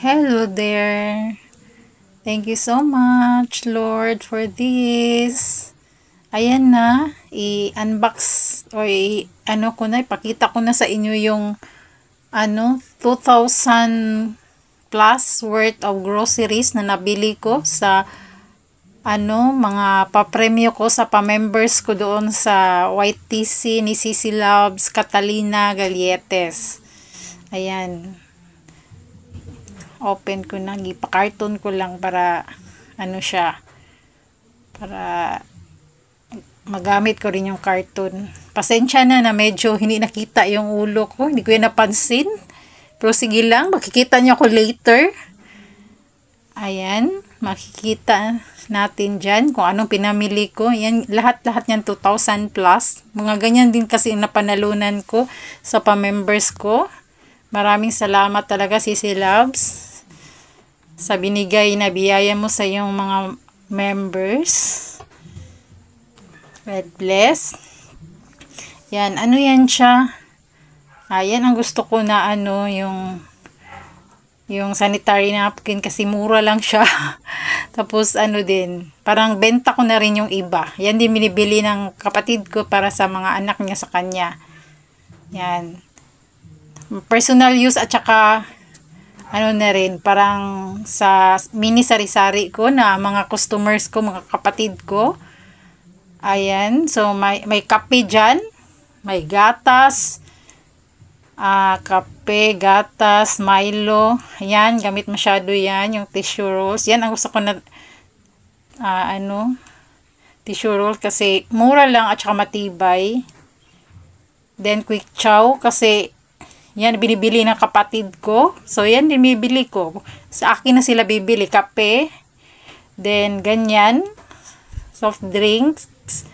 Hello there. Thank you so much, Lord, for this. Ayan na, i-unbox or ipakita ko na sa inyo yung 2,000 plus worth of groceries na nabili ko sa mga papremyo ko sa pa-members ko doon sa YTC ni Sisi Loves Catalina Galietes. Ayan. Open ko na, gipa-carton ko lang para para magamit ko rin yung carton. Pasensya na medyo hindi nakita yung ulo ko, hindi ko yan napansin. Pero sige lang, makikita niyo ako later. Ayan, makikita natin dyan kung anong pinamili ko. Yan, lahat-lahat yan 2,000 plus. Mga ganyan din kasi napanalunan ko sa pa-members ko. Maraming salamat talaga, Sisi Loves, sa binigay na biyaya mo sa iyong mga members. God bless. Yan, yan siya. Ayan ang gusto ko na yung sanitary napkin kasi mura lang siya. Tapos din, parang benta ko na rin yung iba. Yan din binibili ng kapatid ko para sa mga anak niya sa kanya. Yan. Personal use at saka na rin, parang sa mini sari-sari ko na mga customers ko, mga kapatid ko. Ayan, so may kape dyan, may gatas, kape, gatas, Milo. Ayan, gamit masyado yan, yung tissue rolls. Yan ang gusto ko na, tissue roll kasi mura lang at saka matibay. Then quick chow kasi yan, binibili ng kapatid ko. So, yan din bibili ko. Sa akin na sila bibili. Kape. Then, ganyan. Soft drinks.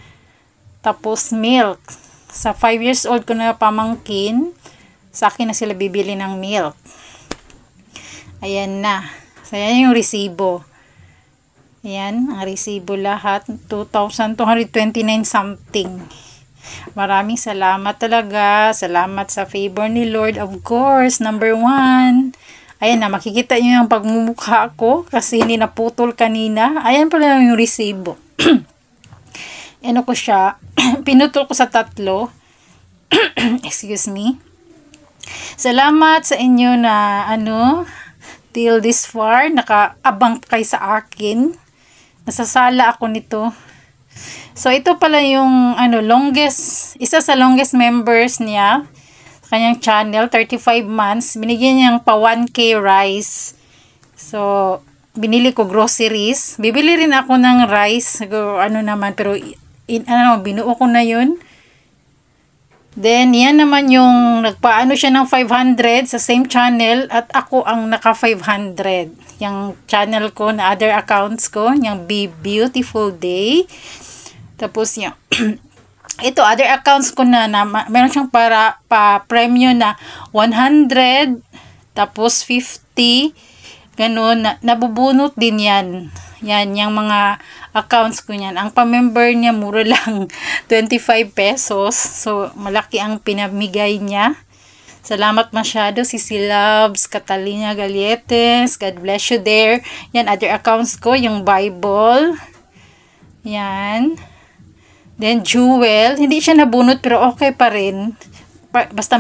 Tapos, milk. Sa 5 years old ko na pamangkin, sa akin na sila bibili ng milk. Ayan na. So, yan yung resibo. Ayan, ang resibo lahat. 2,229 something. Maraming salamat talaga. Salamat sa favor ni Lord, of course. Number 1. Ayan na, makikita nyo yung pagmumukha ko kasi hindi naputol kanina. Ayan pala yung resibo. Ko siya. Pinutol ko sa 3. Excuse me. Salamat sa inyo na till this far nakaabang kayo sa akin. Nasasala ako nito. So, ito pala yung isa sa longest members niya sa kanyang channel, 35 months. Binigyan niyang pa 1K rice. So, binili ko groceries. Bibili rin ako ng rice. Pero binuo ko na yun. Then, yan naman yung nagpaano siya ng 500 sa same channel at ako ang naka 500. Yung channel ko na other accounts ko, yung Be Beautiful Day. Tapos yung ito other accounts ko na meron siyang para pa-premium na 100 tapos 50 ganun nabubunot din yan. Yan yung mga accounts ko niyan. Ang pa-member niya mura lang 25 pesos. So malaki ang pinamigay niya. Salamat masyado, Sisi Loves Catalina Galietes. God bless you there. Yan other accounts ko, yung Bible. Yan. Then, Jewel. Hindi siya nabunot pero okay pa rin. Basta